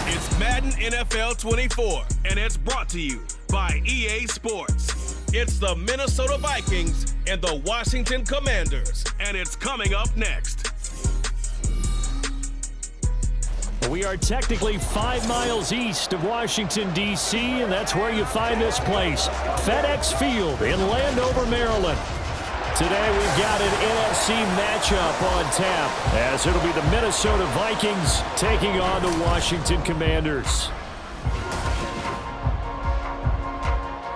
It's Madden NFL 24, and it's brought to you by EA Sports. It's the Minnesota Vikings and the Washington Commanders, and it's coming up next. We are technically 5 miles east of Washington, D.C., and that's where you find this place, FedEx Field in Landover, Maryland. Today we've got an NFC matchup on tap, as it'll be the Minnesota Vikings taking on the Washington Commanders.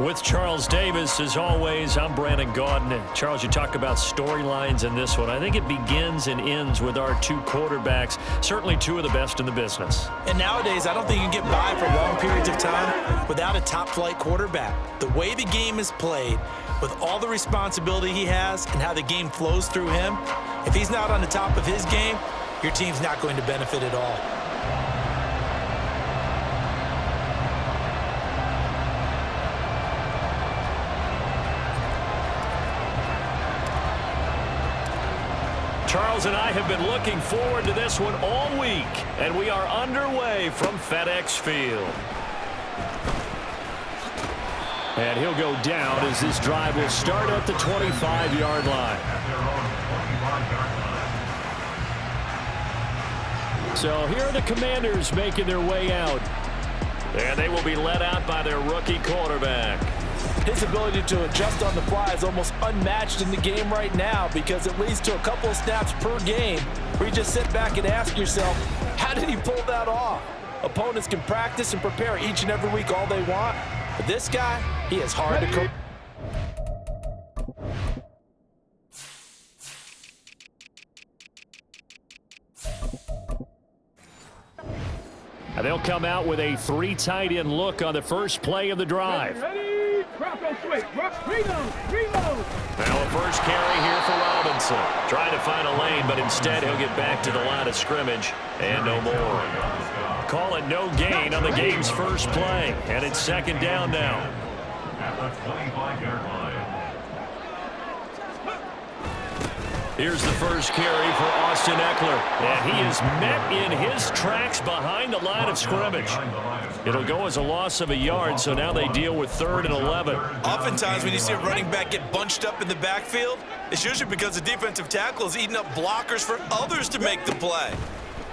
With Charles Davis, as always, I'm Brandon Gaudin. Charles, you talk about storylines in this one. I think it begins and ends with our two quarterbacks, certainly two of the best in the business. And nowadays, I don't think you can get by for long periods of time without a top-flight quarterback. The way the game is played, with all the responsibility he has and how the game flows through him, if he's not on the top of his game, your team's not going to benefit at all. Charles and I have been looking forward to this one all week, and we are underway from FedEx Field. And he'll go down as this drive will start at the 25-yard line. So here are the Commanders making their way out. And they will be led out by their rookie quarterback. His ability to adjust on the fly is almost unmatched in the game right now, because it leads to a couple of snaps per game where you just sit back and ask yourself, how did he pull that off? Opponents can practice and prepare each and every week all they want, but this guy, he is hard to correct. And they'll come out with a 3 tight end look on the first play of the drive. Now a first carry here for Robinson. Trying to find a lane, but instead he'll get back to the line of scrimmage and no more. Call it no gain on the game's first play, and it's second down now. At the 25-yard line. Here's the first carry for Austin Eckler, and he is met in his tracks behind the line of scrimmage. It'll go as a loss of a yard, so now they deal with 3rd and 11. Oftentimes when you see a running back get bunched up in the backfield, it's usually because the defensive tackle is eating up blockers for others to make the play.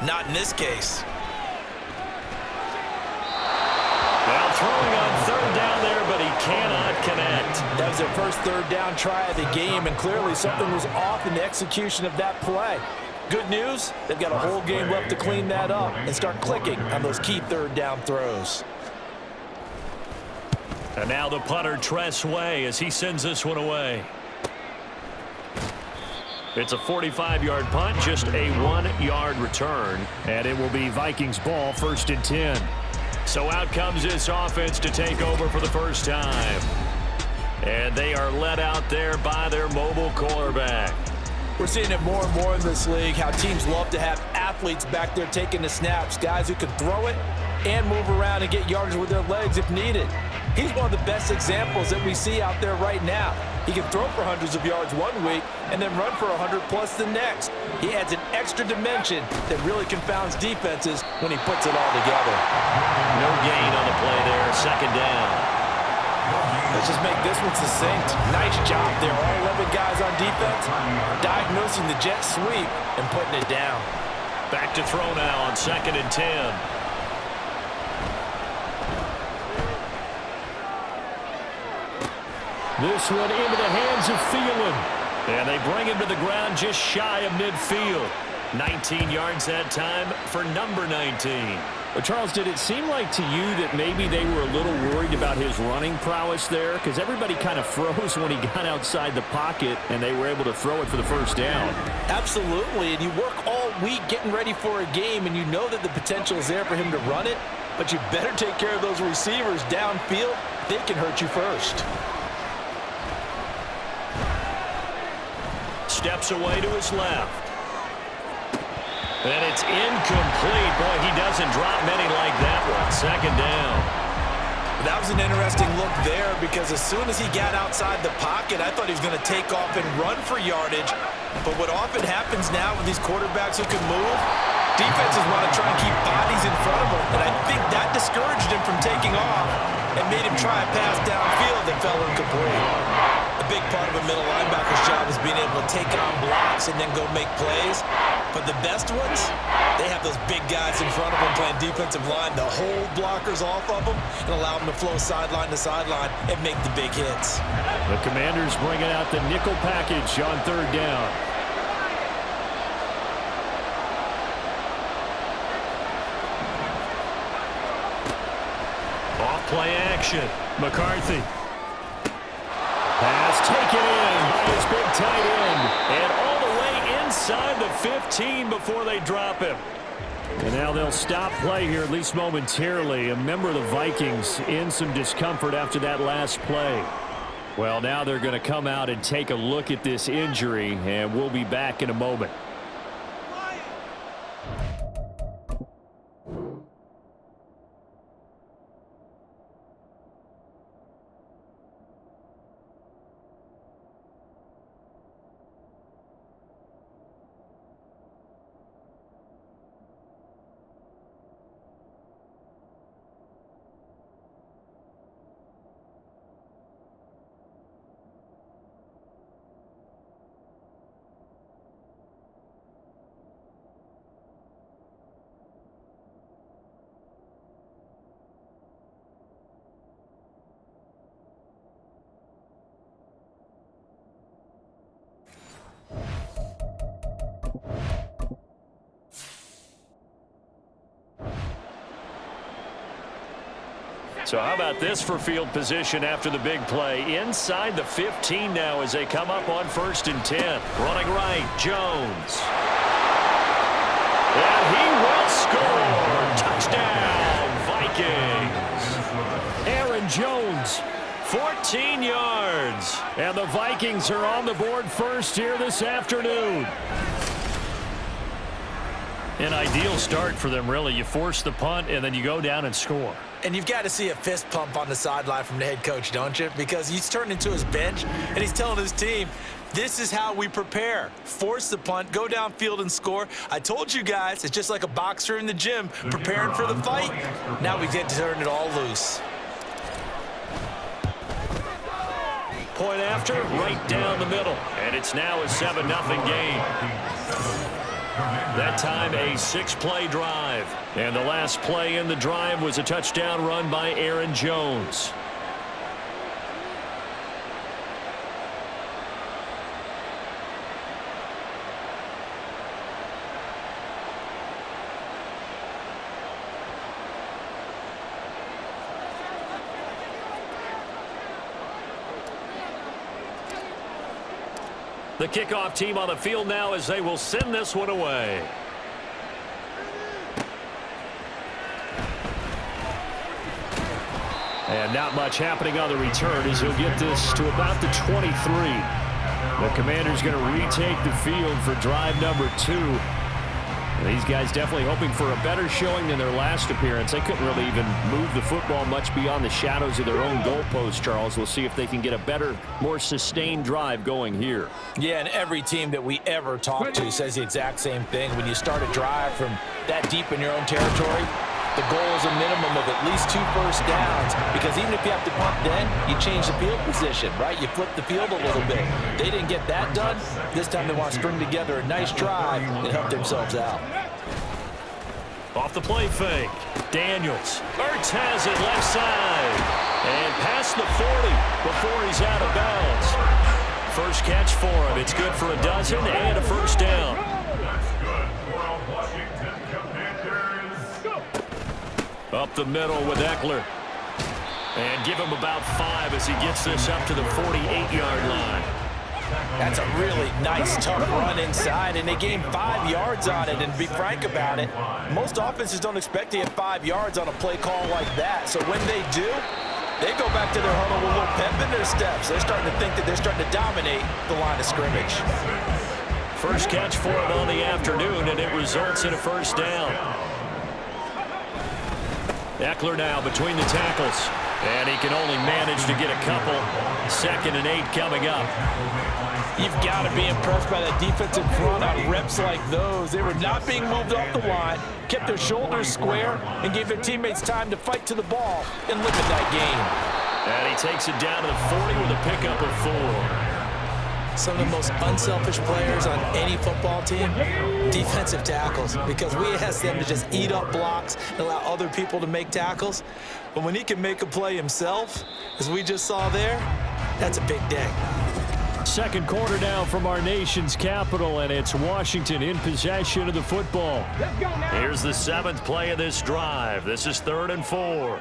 Not in this case. Now throwing on 3rd down there, but he cannot connect. That was their first 3rd down try of the game, and clearly something was off in the execution of that play. Good news, they've got a whole game left to clean that up and start clicking on those key 3rd down throws. And now the punter, Tress Way, as he sends this one away. It's a 45-yard punt, just a 1-yard return, and it will be Vikings ball, 1st and 10. So out comes this offense to take over for the first time. And they are led out there by their mobile quarterback. We're seeing it more and more in this league, how teams love to have athletes back there taking the snaps, guys who can throw it and move around and get yardage with their legs if needed. He's one of the best examples that we see out there right now. He can throw for hundreds of yards one week and then run for 100+ the next. He adds an extra dimension that really confounds defenses when he puts it all together. No gain on the play there, 2nd down. Let's just make this one succinct. Nice job there. All 11 guys on defense diagnosing the jet sweep and putting it down. Back to throw now on 2nd and 10. This one into the hands of Thielen. And they bring him to the ground just shy of midfield. 19 yards that time for number 19. Well, Charles, did it seem like to you that maybe they were a little worried about his running prowess there? Because everybody kind of froze when he got outside the pocket, and they were able to throw it for the first down. Absolutely, and you work all week getting ready for a game, and you know that the potential is there for him to run it, but you better take care of those receivers downfield. They can hurt you first. Steps away to his left. And it's incomplete. Boy, he doesn't drop many like that one. 2nd down. That was an interesting look there because as soon as he got outside the pocket, I thought he was going to take off and run for yardage. But what often happens now with these quarterbacks who can move, defenses want to try and keep bodies in front of them. And I think that discouraged him from taking off and made him try a pass downfield that fell incomplete. A big part of a middle linebacker's job is being able to take on blocks and then go make plays. But the best ones, they have those big guys in front of them playing defensive line to hold blockers off of them and allow them to flow sideline to sideline and make the big hits. The Commanders bringing out the nickel package on third down. Off play action. McCarthy. Pass taken in by his big tight end. And all the way inside the 15 before they drop him. And now they'll stop play here, at least momentarily. A member of the Vikings in some discomfort after that last play. Well, now they're going to come out and take a look at this injury, and we'll be back in a moment. So how about this for field position after the big play? Inside the 15 now as they come up on 1st and 10. Running right, Jones. And he will score. Touchdown, Vikings. Aaron Jones, 14 yards. And the Vikings are on the board first here this afternoon. An ideal start for them, really. You force the punt, and then you go down and score. And you've got to see a fist pump on the sideline from the head coach, don't you? Because he's turned into his bench, and he's telling his team, this is how we prepare. Force the punt, go downfield and score. I told you guys, it's just like a boxer in the gym preparing for the fight. Now we get to turn it all loose. Point after, right down the middle. And it's now a 7-0 game. That time a 6-play drive. And the last play in the drive was a touchdown run by Aaron Jones. The kickoff team on the field now as they will send this one away. And not much happening on the return as he'll get this to about the 23. The Commanders going to retake the field for drive number 2. These guys definitely hoping for a better showing than their last appearance. They couldn't really even move the football much beyond the shadows of their own goalpost, Charles. We'll see if they can get a better, more sustained drive going here. Yeah, and every team that we ever talk to says the exact same thing. When you start a drive from that deep in your own territory, the goal is a minimum of at least 2 first downs, because even if you have to punt then, you change the field position, right? You flip the field a little bit. They didn't get that done. This time they want to string together a nice drive and help themselves out. Off the play fake. Daniels. Ertz has it left side. And past the 40 before he's out of bounds. First catch for him. It's good for a dozen and a first down. Up the middle with Eckler. And give him about 5 as he gets this up to the 48-yard line. That's a really nice, tough run inside, and they gained 5 yards on it. And to be frank about it, most offenses don't expect to get 5 yards on a play call like that. So when they do, they go back to their huddle with a little pep in their steps. They're starting to think that they're starting to dominate the line of scrimmage. First catch for him on the afternoon, and it results in a first down. Eckler now between the tackles. And he can only manage to get a couple. 2nd and 8 coming up. You've got to be impressed by that defensive front on reps like those. They were not being moved off the line, kept their shoulders square, and gave their teammates time to fight to the ball and limit that game. And he takes it down to the 40 with a pickup of 4. Some of the most unselfish players on any football team, defensive tackles, because we ask them to just eat up blocks and allow other people to make tackles. But when he can make a play himself, as we just saw there, that's a big day. Second quarter now from our nation's capital, and it's Washington in possession of the football. Here's the 7th play of this drive. This is 3rd and 4.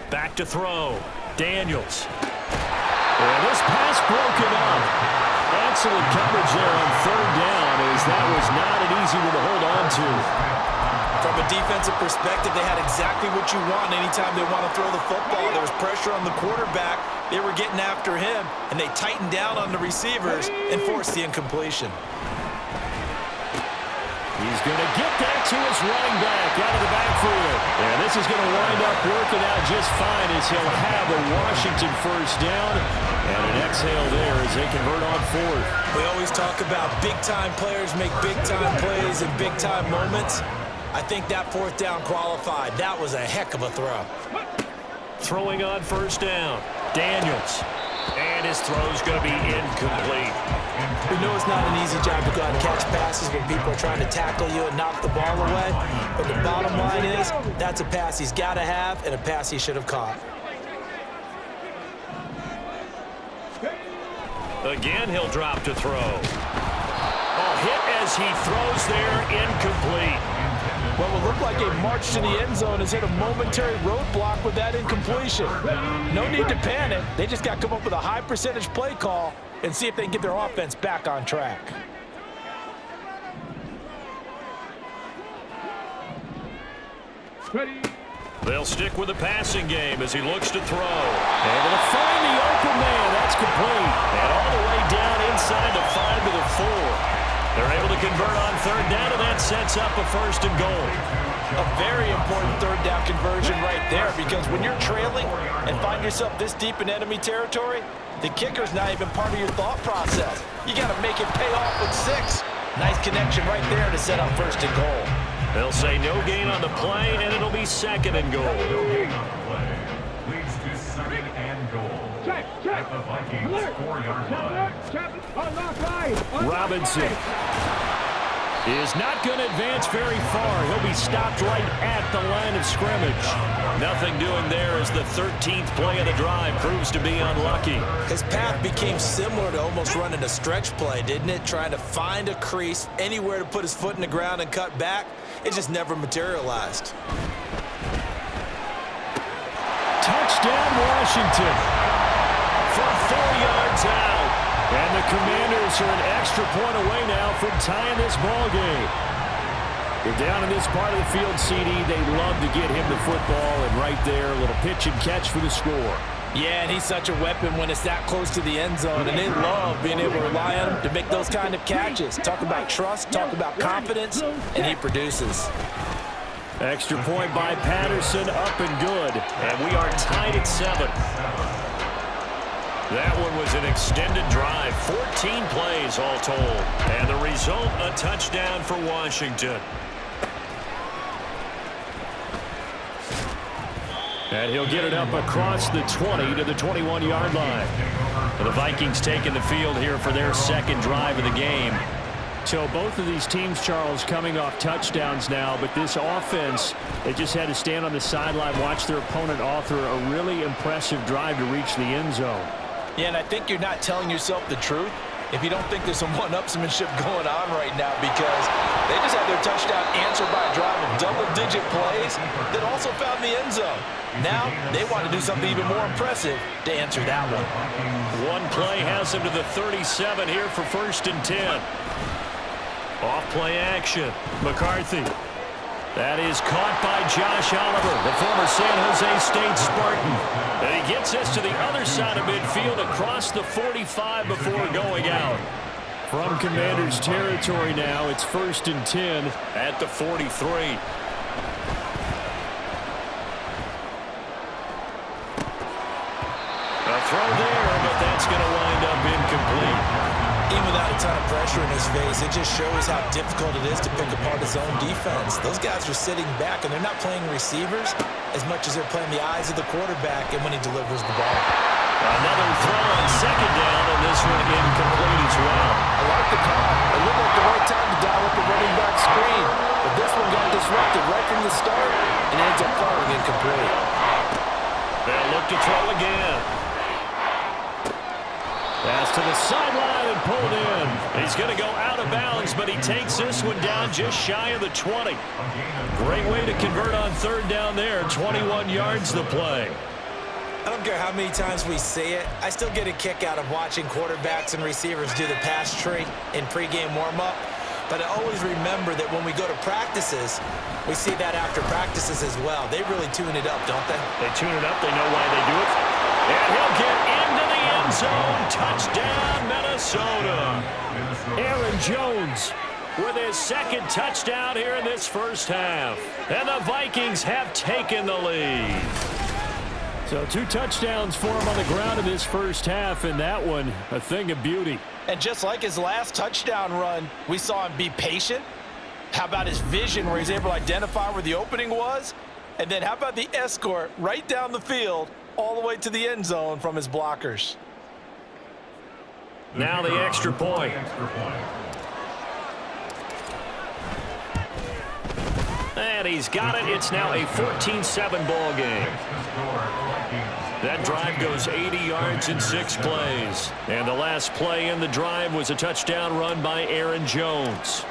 Back to throw. Daniels. And this pass broken up. Excellent coverage there on 3rd down, as that was not an easy one to hold on to. From a defensive perspective, they had exactly what you want anytime they want to throw the football. There was pressure on the quarterback. They were getting after him, and they tightened down on the receivers and forced the incompletion. He's going to get that to his running back out of the backfield. And this is going to wind up working out just fine as he'll have a Washington first down. And an exhale there as they convert on 4th. We always talk about big-time players make big-time plays in big-time moments. I think that 4th down qualified. That was a heck of a throw. Throwing on 1st down. Daniels. And his throw's going to be incomplete. We know it's not an easy job to go out and catch passes when people are trying to tackle you and knock the ball away. But the bottom line is, that's a pass he's got to have and a pass he should have caught. Again, he'll drop to throw. Hit as he throws there, incomplete. Well, it looked like a march to the end zone has hit a momentary roadblock with that incompletion. No need to panic. They just got to come up with a high percentage play call and see if they can get their offense back on track. They'll stick with the passing game as he looks to throw. Able to find the open man. That's complete. And all the way down inside the 5 to the 4. They're able to convert on 3rd down, and that sets up a 1st and goal. A very important 3rd down conversion right there, because when you're trailing and find yourself this deep in enemy territory, the kicker's not even part of your thought process. You got to make it pay off with 6. Nice connection right there to set up 1st and goal. They'll say no gain on the play, and it'll be 2nd and goal. No gain on the play. Leads to 2nd and goal. At the Vikings 4-yard line. Robinson is not going to advance very far. He'll be stopped right at the line of scrimmage. Nothing doing there as the 13th play of the drive proves to be unlucky. His path became similar to almost running a stretch play, didn't it? Trying to find a crease, anywhere to put his foot in the ground and cut back. It just never materialized. Touchdown, Washington. From 4 yards out. And the Commanders are an extra point away now from tying this ball game. They're down in this part of the field, CD. They love to get him the football, and right there, a little pitch and catch for the score. Yeah, and he's such a weapon when it's that close to the end zone, and they love being able to rely on him to make those kind of catches. Talk about trust, talk about confidence, and he produces. Extra point by Patterson, up and good. And we are tied at 7. That one was an extended drive, 14 plays all told. And the result, a touchdown for Washington. And he'll get it up across the 20 to the 21-yard line. And the Vikings taking the field here for their 2nd drive of the game. So both of these teams, Charles, coming off touchdowns now, but this offense, they just had to stand on the sideline, watch their opponent author a really impressive drive to reach the end zone. Yeah, and I think you're not telling yourself the truth if you don't think there's some one-upsmanship going on right now, because they just had their touchdown answered by a drive of double-digit plays that also found the end zone. Now they want to do something even more impressive to answer that one. One play has them to the 37 here for 1st and 10. Off-play action. McCarthy. That is caught by Josh Oliver, the former San Jose State Spartan. And he gets us to the other side of midfield across the 45 before going out. From Commanders territory now, it's 1st and 10 at the 43. pressure in his face, it just shows how difficult it is to pick apart his own defense. Those guys are sitting back, and they're not playing receivers as much as they're playing the eyes of the quarterback and when he delivers the ball. Another throw on second down, and this one incomplete as well. I like the call. It looked like the right time to dial up the running back screen. But this one got disrupted right from the start and ends up falling incomplete. They'll look to throw again. Pass to the sideline and pulled in. He's going to go out of bounds, but he takes this one down just shy of the 20. Great way to convert on third down there. 21 yards the play. I don't care how many times we see it. I still get a kick out of watching quarterbacks and receivers do the pass tree in pregame warm-up. But I always remember that when we go to practices, we see that after practices as well. They really tune it up, don't they? They tune it up. They know why they do it. And he'll get into the end zone. Touchdown, Minnesota. Aaron Jones with his second touchdown here in this first half. And the Vikings have taken the lead. So 2 touchdowns for him on the ground in this first half, and that one a thing of beauty. And just like his last touchdown run, we saw him be patient. How about his vision where he's able to identify where the opening was? And then how about the escort right down the field all the way to the end zone from his blockers? Now the extra point. And he's got it. It's now a 14-7 ball game. That drive goes 80 yards in 6 plays. And the last play in the drive was a touchdown run by Aaron Jones.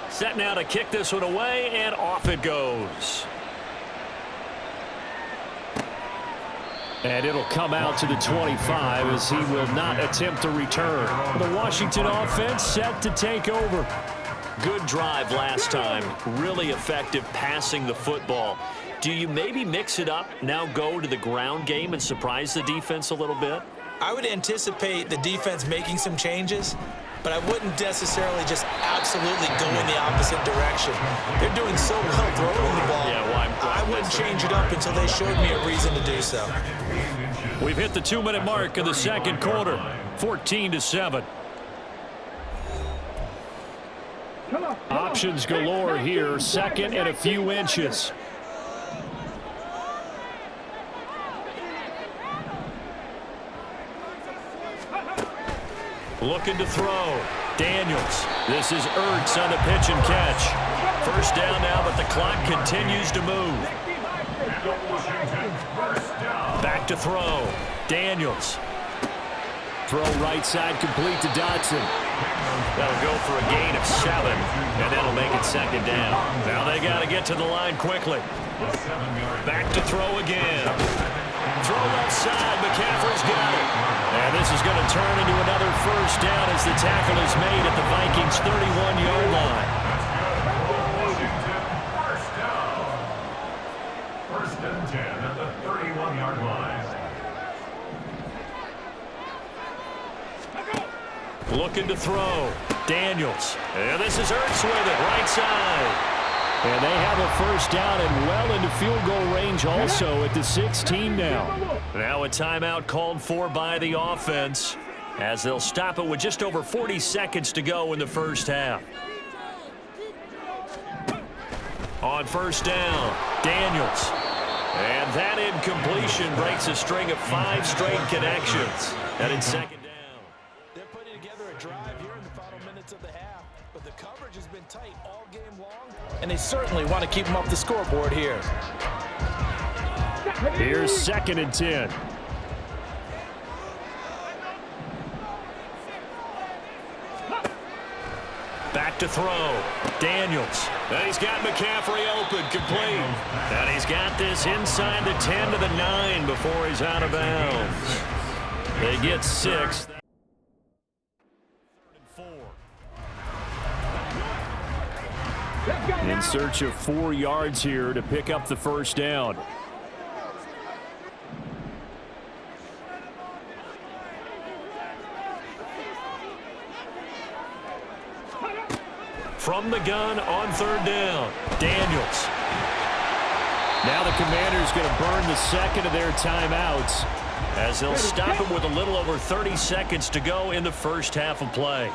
Set now to kick this one away, and off it goes. And it'll come out to the 25 as he will not attempt a return. The Washington offense set to take over. Good drive last time. Really effective passing the football. Do you maybe mix it up, now go to the ground game and surprise the defense a little bit? I would anticipate the defense making some changes, but I wouldn't necessarily just absolutely go in the opposite direction. They're doing so well throwing the ball. Yeah, well, I wouldn't change it up until they showed me a reason to do so. We've hit the 2-minute mark of the second quarter. 14-7. Options galore here. Second and a few inches. Looking to throw. Daniels. This is Ertz on the pitch and catch. First down now, but the clock continues to move. Back to throw. Daniels. Throw right side complete to Dodson. That'll go for a gain of 7, and that'll make it second down. Now they got to get to the line quickly. Back to throw again. Throw left side. McCaffrey's got it. And this is going to turn into another first down as the tackle is made at the Vikings' 31-yard line. First down. First and 10 at the 31-yard line. Looking to throw. Daniels. And this is Ertz with it. Right side. And they have a first down and well into field goal range also at the 16 now. Now a timeout called for by the offense as they'll stop it with just over 40 seconds to go in the first half. On first down, Daniels. And that incompletion breaks a string of 5 straight connections. And in second down. They're putting together a drive here in the final minutes of the half, but the coverage has been tight all game long. And they certainly want to keep him off the scoreboard here. Here's second and 10. Back to throw. Daniels. And he's got McCaffrey open, complete. And he's got this inside the 10 to the 9 before he's out of bounds. They get 6. In search of 4 yards here to pick up the first down. From the gun on third down, Daniels. Now the Commanders going to burn the second of their timeouts as they'll stop him with a little over 30 seconds to go in the first half of play.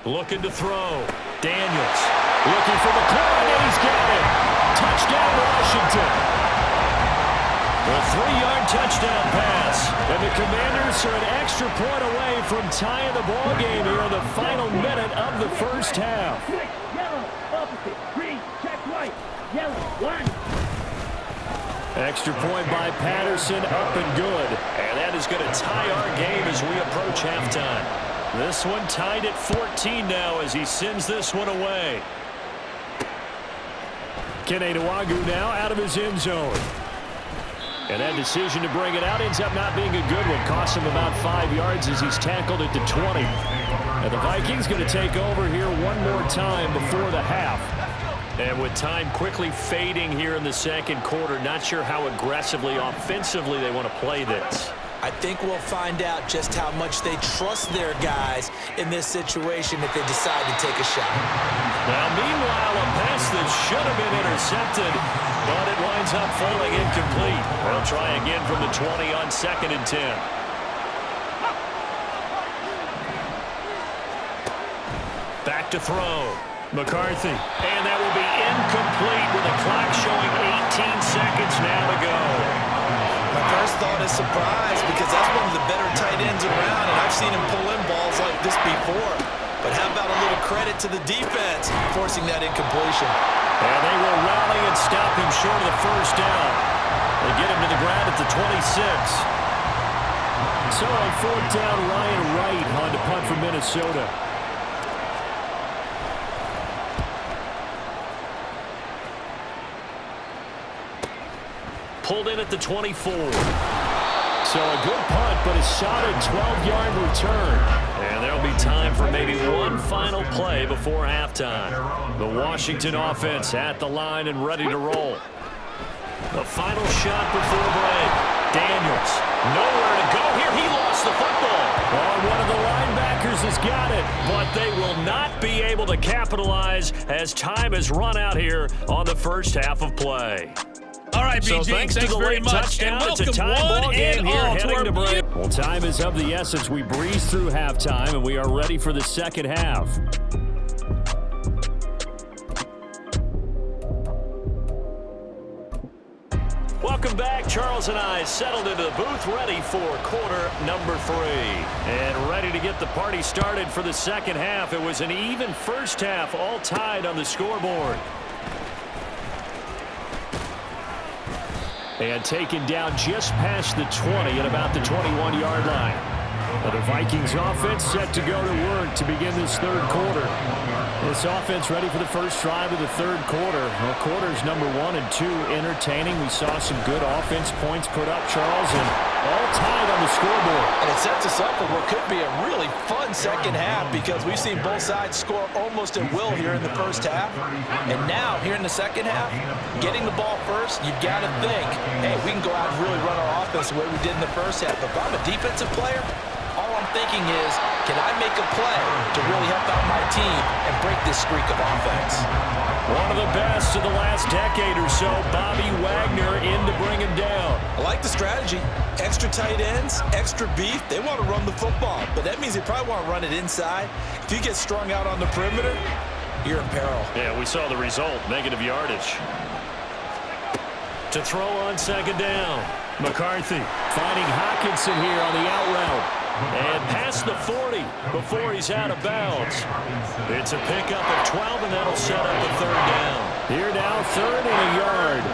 Looking to throw. Daniels looking for McLaurin, and he's got it. Touchdown, Washington. A 3-yard touchdown pass. And the Commanders are an extra point away from tying the ball game here in the final minute of the first half. Yellow, opposite, green, check white, yellow, one. Extra point by Patterson, up and good. And that is going to tie our game as we approach halftime. This one tied at 14 now as he sends this one away. Kene Nwangwu now out of his end zone. And that decision to bring it out ends up not being a good one. Costs him about 5 yards as he's tackled at the 20. And the Vikings going to take over here one more time before the half. And with time quickly fading here in the second quarter, not sure how aggressively, offensively they want to play this. I think we'll find out just how much they trust their guys in this situation if they decide to take a shot. Now, meanwhile, a pass that should have been intercepted, but it winds up falling incomplete. They'll try again from the 20 on 2nd and 10. Back to throw. McCarthy. And that will be incomplete with the clock showing 18 seconds now to go. My first thought is surprise because that's one of the better tight ends around, and I've seen him pull in balls like this before. But how about a little credit to the defense forcing that incompletion? And they will rally and stop him short of the first down. They get him to the ground at the 26. So on 4th down, Ryan Wright on to punt for Minnesota. Pulled in at the 24. So a good punt, but a solid 12-yard return. And there'll be time for maybe one final play before halftime. The Washington offense at the line and ready to roll. The final shot before break. Daniels, nowhere to go here. He lost the football. Oh, one of the linebackers has got it. But they will not be able to capitalize as time has run out here on the first half of play. All right, So BG, thanks to the very late much, touchdown, and it's a welcome tie ball one game and here all to heading our to break. Well, time is of the essence. We breeze through halftime, and we are ready for the second half. Welcome back. Charles and I settled into the booth ready for quarter number 3. And ready to get the party started for the second half. It was an even first half, all tied on the scoreboard. And taken down just past the 20 at about the 21-yard line. The Vikings offense set to go to work to begin this third quarter. This offense ready for the first drive of the third quarter. Well, quarters number 1 and 2 entertaining. We saw some good offense points put up, Charles, and all tied on the scoreboard. And it sets us up for what could be a really fun second half because we've seen both sides score almost at will here in the first half. And now, here in the second half, getting the ball first, you've got to think, hey, we can go out and really run our offense the way we did in the first half. But if I'm a defensive player, all I'm thinking is, can I make a play to really help out my team and break this streak of offense? One of the best of the last decade or so, Bobby Wagner in to bring him down. I like the strategy. Extra tight ends, extra beef. They want to run the football, but that means they probably want to run it inside. If you get strung out on the perimeter, you're in peril. Yeah, we saw the result, negative yardage. To throw on second down. McCarthy Finding Hockenson here on the out route. and past the 40 before he's out of bounds. It's a pickup of 12, and that'll set up a third down. Here now, 3rd and a yard.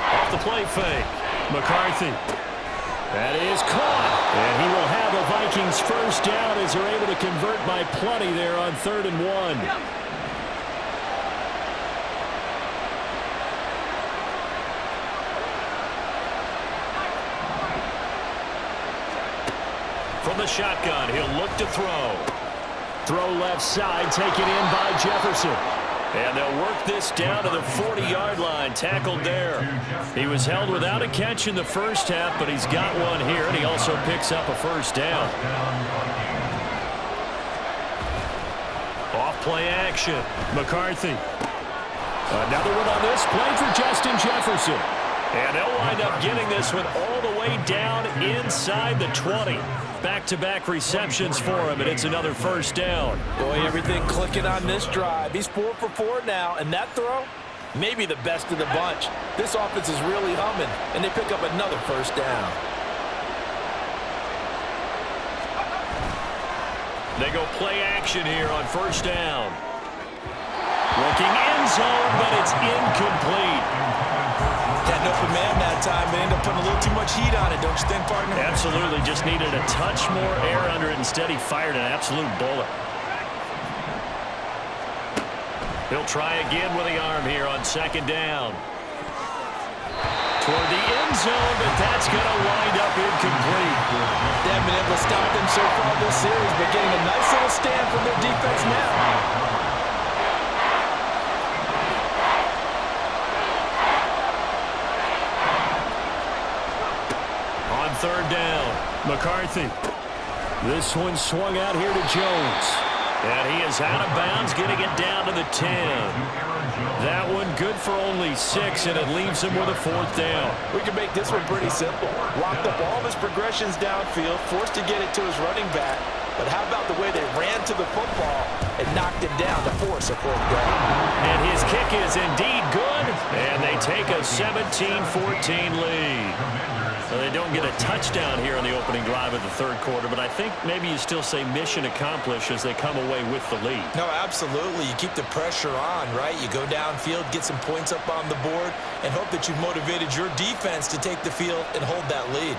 Off the play fake. McCarthy. That is caught. And he will have a Vikings first down as they're able to convert by plenty there on 3rd and 1. From the shotgun, he'll look to throw. Throw left side, taken in by Jefferson. And they'll work this down to the 40-yard line, tackled there. He was held without a catch in the first half, but he's got one here, and he also picks up a first down. Off-play action. McCarthy. Another one on this play for Justin Jefferson. And they'll wind up getting this one all the way down inside the 20. Back-to-back receptions for him, and it's another first down. Boy, everything clicking on this drive. He's 4 for 4 now, and that throw, maybe the best of the bunch. This offense is really humming, and they pick up another first down. They go play action here on first down. Looking end zone, but it's incomplete. Had an open man that time, but ended up putting a little too much heat on it, don't you think, partner? Absolutely, just needed a touch more air under it. Instead, he fired an absolute bullet. He'll try again with the arm here on second down. Toward the end zone, but that's going to wind up incomplete. They haven't been able to stop them so far this series, but getting a nice little stand from their defense now. Third down, McCarthy. This one swung out here to Jones. And he is out of bounds, getting it down to the 10. That one good for only 6, and it leaves him with a fourth down. We can make this one pretty simple. Locked up all of his progressions downfield, forced to get it to his running back. But how about the way they ran to the football and knocked him down to force a fourth down? And his kick is indeed good, and they take a 17-14 lead. So they don't get a touchdown here on the opening drive of the third quarter, but I think maybe you still say mission accomplished as they come away with the lead. No, absolutely. You keep the pressure on, right? You go downfield, get some points up on the board, and hope that you've motivated your defense to take the field and hold that lead.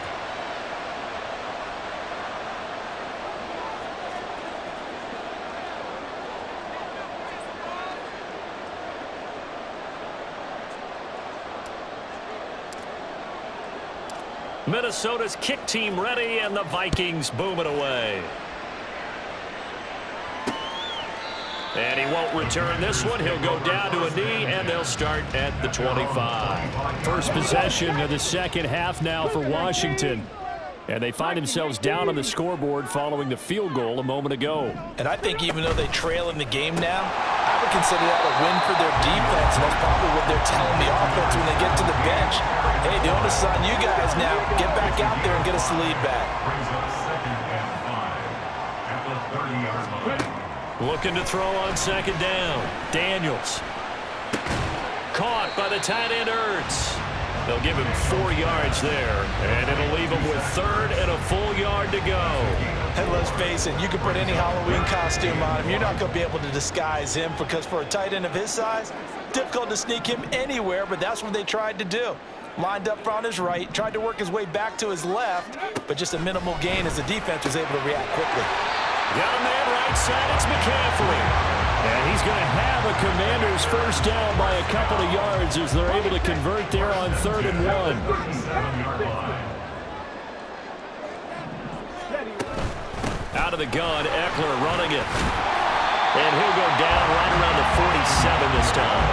Minnesota's kick team ready, and the Vikings boom it away. And he won't return this one. He'll go down to a knee, and they'll start at the 25. First possession of the second half now for Washington. And they find themselves down on the scoreboard following the field goal a moment ago. And I think even though they trail in the game now, I would consider that a win for their defense, and that's probably what they're telling the offense when they get to the bench. Hey, the onus is on you guys now. Get back out there and get us the lead back. Looking to throw on second down. Daniels. Caught by the tight end, Ertz. They'll give him 4 yards there, and it'll leave him with third and a full yard to go. And let's face it, you can put any Halloween costume on him. You're not going to be able to disguise him because for a tight end of his size, difficult to sneak him anywhere, but that's what they tried to do. Lined up on his right, tried to work his way back to his left, but just a minimal gain as the defense was able to react quickly. Got a man right side, it's McCaffrey. And he's going to have a Commanders first down by a couple of yards as they're able to convert there on 3rd and 1. Out of the gun, Eckler running it. And he'll go down right around the 47 this time.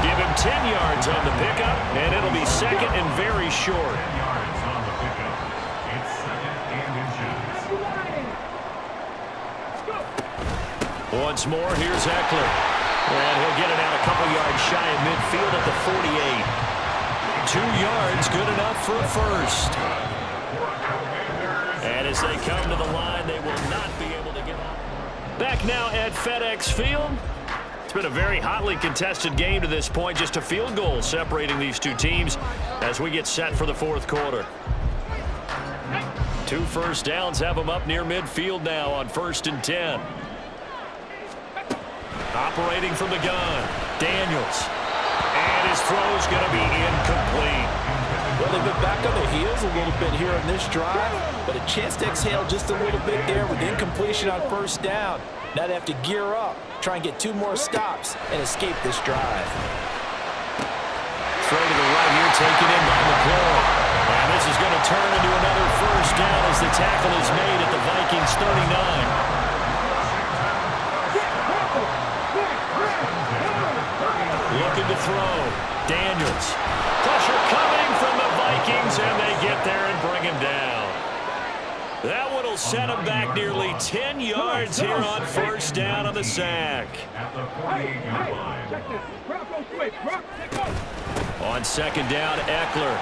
Give him 10 yards on the pickup, and it'll be second and very short. Once more, here's Eckler. And he'll get it out a couple yards shy of midfield at the 48. 2 yards, good enough for a first. And as they come to the line, they will not be able to get out. Back now at FedEx Field. It's been a very hotly contested game to this point. Just a field goal separating these two teams as we get set for the fourth quarter. 2 first downs have them up near midfield now on 1st and 10. Operating from the gun, Daniels. And his throw's going to be incomplete. Well, they've been back on their heels a little bit here on this drive, but a chance to exhale just a little bit there with incompletion on first down. Now they have to gear up, try and get 2 more stops, and escape this drive. Throw to the right here, taken in by McClure. And this is going to turn into another first down as the tackle is made at the Vikings 39. Looking to throw. Daniels. Pressure coming from the Vikings, and they get there and bring him down. That one will set him back nearly 10 yards here on first down on the sack. On On second down, Eckler.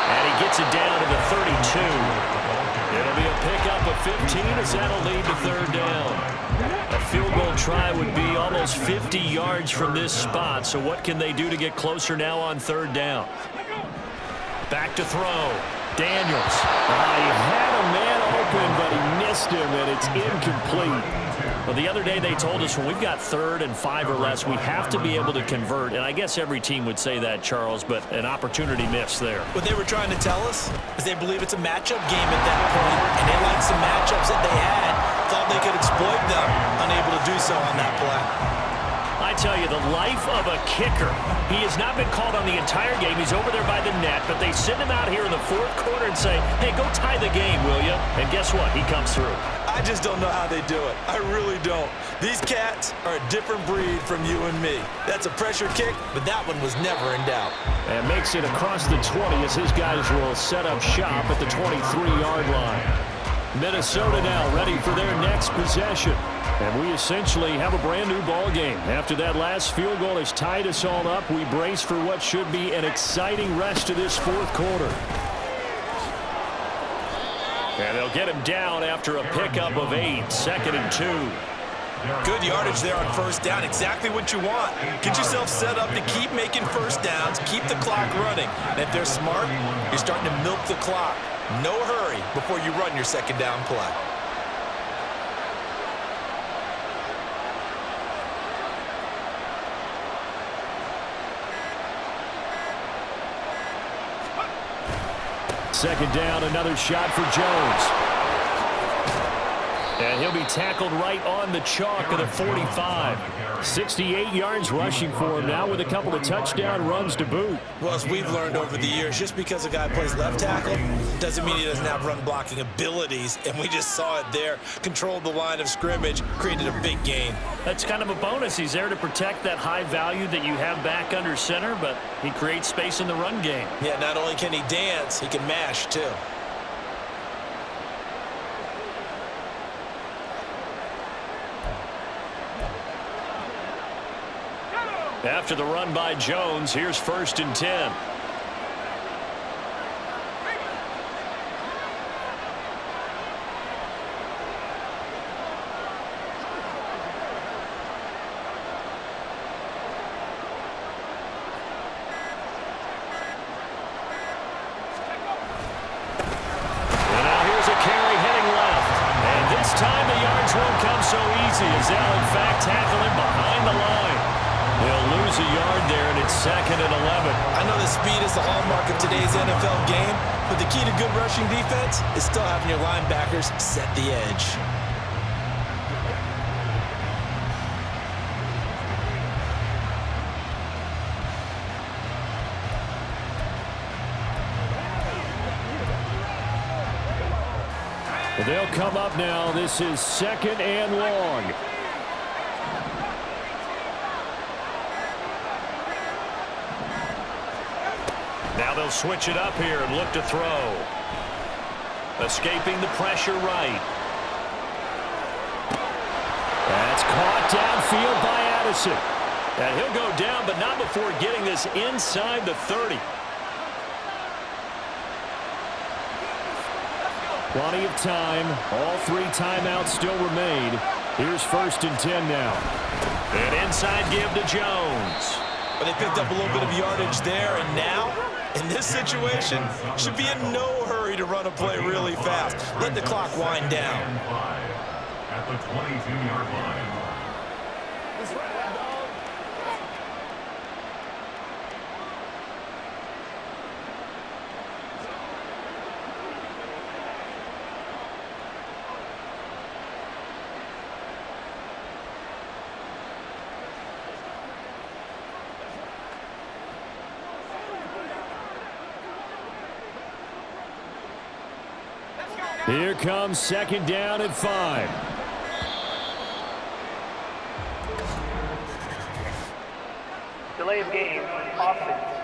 And he gets it down to the 32. It'll be a pickup of 15 as that'll lead to third down. A field goal try would be almost 50 yards from this spot, so what can they do to get closer now on third down? Back to throw. Daniels. He had a man open, but he missed him, and it's incomplete. Well, the other day they told us when we've got 3rd and 5 or less, we have to be able to convert. And I guess every team would say that, Charles, but an opportunity missed there. What they were trying to tell us is they believe it's a matchup game at that point, and they liked some matchups that they had, thought they could exploit them, unable to do so on that play. I tell you, the life of a kicker. He has not been called on the entire game. He's over there by the net, but they send him out here in the 4th quarter and say, hey, go tie the game, will you? And guess what? He comes through. I just don't know how they do it. I really don't. These cats are a different breed from you and me. That's a pressure kick, but that one was never in doubt. And makes it across the 20 as his guys will set up shop at the 23-yard line. Minnesota now ready for their next possession. And we essentially have a brand-new ball game. After that last field goal has tied us all up, we brace for what should be an exciting rest of this 4th quarter. And they'll get him down after a pickup of 8, 2nd and 2. Good yardage there on first down. Exactly what you want. Get yourself set up to keep making first downs, keep the clock running. And if they're smart, you're starting to milk the clock. No hurry before you run your second down play. Second down, another shot for Jones. And he'll be tackled right on the chalk of the 45. 68 yards rushing for him now with a couple of touchdown runs to boot. Well, as we've learned over the years, just because a guy plays left tackle doesn't mean he doesn't have run blocking abilities, and we just saw it there. Controlled the line of scrimmage, created a big gain. That's kind of a bonus. He's there to protect that high value that you have back under center, but he creates space in the run game. Yeah, not only can he dance, he can mash too. After the run by Jones, here's 1st and 10. Time the yards won't come so easy as they'll in fact tackle him behind the line. He'll lose a yard there, and it's 2nd and 11. I know the speed is the hallmark of today's NFL game, but the key to good rushing defense is still having your linebackers set the edge. They'll come up now. This is 2nd and long. Now they'll switch it up here and look to throw. Escaping the pressure right. That's caught downfield by Addison. And he'll go down, but not before getting this inside the 30. Plenty of time. All 3 timeouts still remain. Here's 1st and 10 now. An inside give to Jones. But they picked up a little bit of yardage there, and now, in this situation, should be in no hurry to run a play really fast. Let the clock wind down. At the 22-yard line. Here comes 2nd down and 5. Delay of game, offense.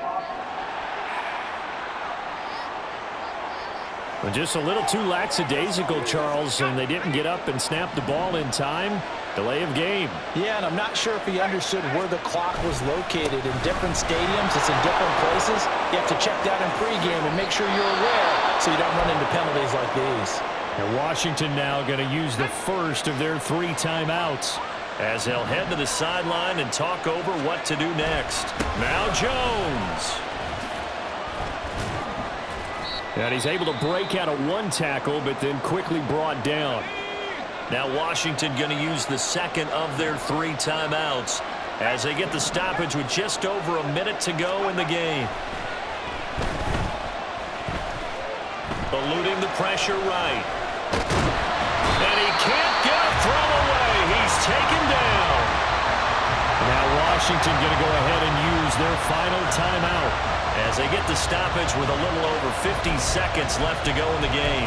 Well, just a little too lackadaisical, Charles, and they didn't get up and snap the ball in time. Delay of game. Yeah, and I'm not sure if he understood where the clock was located. In different stadiums, it's in different places. You have to check that in pregame and make sure you're aware so you don't run into penalties like these. And Washington now going to use the first of their 3 timeouts, as they'll head to the sideline and talk over what to do next. Now Jones. And he's able to break out of 1 tackle, but then quickly brought down. Now Washington going to use the second of their 3 timeouts as they get the stoppage with just over a minute to go in the game. Eluding the pressure right. And he can't get a throw away. He's taken down. Now Washington going to go ahead and use their final timeout as they get the stoppage with a little over 50 seconds left to go in the game.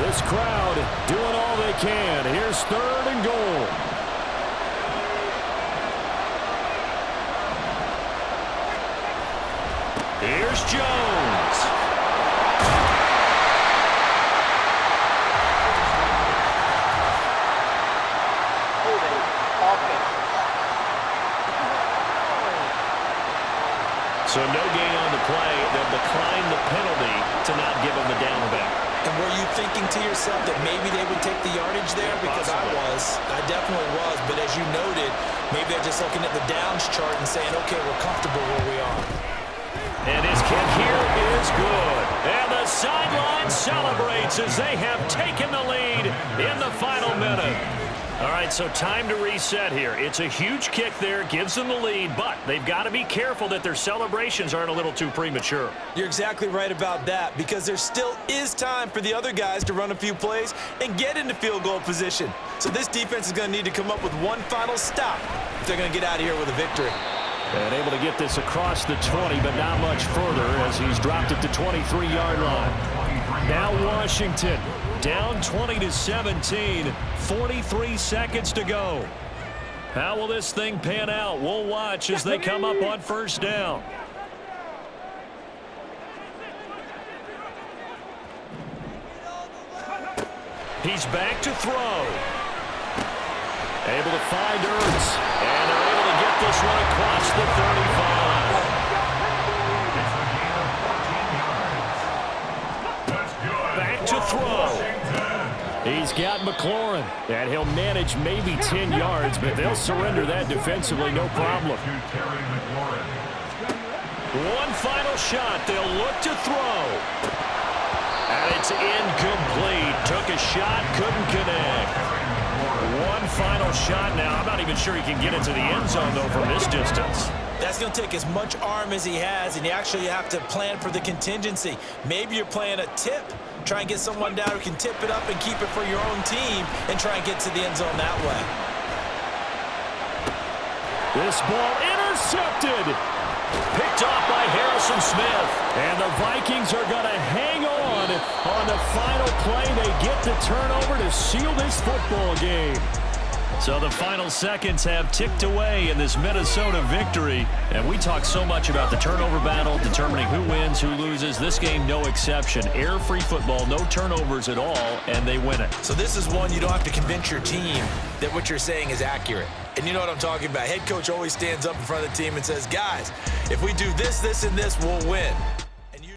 This crowd doing all they can. Here's 3rd and goal. Here's Jones. So no gain on the play. They'll decline the penalty to not give him the down back. And were you thinking to yourself that maybe they would take the yardage there? Because I definitely was. But as you noted, maybe they're just looking at the downs chart and saying, okay, we're comfortable where we are. And his kick here is good. And the sideline celebrates as they have taken the lead in the final minute. All right, so time to reset here. It's a huge kick there, gives them the lead, but they've got to be careful that their celebrations aren't a little too premature. You're exactly right about that, because there still is time for the other guys to run a few plays and get into field goal position. So this defense is going to need to come up with one final stop if they're going to get out of here with a victory. And able to get this across the 20, but not much further as he's dropped it to 23-yard line. Now Washington down 20-17, 43 seconds to go. How will this thing pan out? We'll watch as they come up on 1st down. He's back to throw. Able to find Ertz. And they're able to get this one across the 35. Back to throw. He's got McLaurin, and he'll manage maybe 10 yards, but they'll surrender that defensively, no problem. One final shot. They'll look to throw. And it's incomplete. Took a shot, couldn't connect. One final shot now. I'm not even sure he can get into the end zone, though, from this distance. That's going to take as much arm as he has, and you actually have to plan for the contingency. Maybe you're playing a tip. Try and get someone down who can tip it up and keep it for your own team and try and get to the end zone that way. This ball intercepted. Picked off by Harrison Smith. And the Vikings are going to hang on the final play. They get the turnover to seal this football game. So the final seconds have ticked away in this Minnesota victory. And we talk so much about the turnover battle, determining who wins, who loses. This game, no exception. Air-free football, no turnovers at all, and they win it. So this is one you don't have to convince your team that what you're saying is accurate. And you know what I'm talking about. Head coach always stands up in front of the team and says, guys, if we do this, this, and this, we'll win.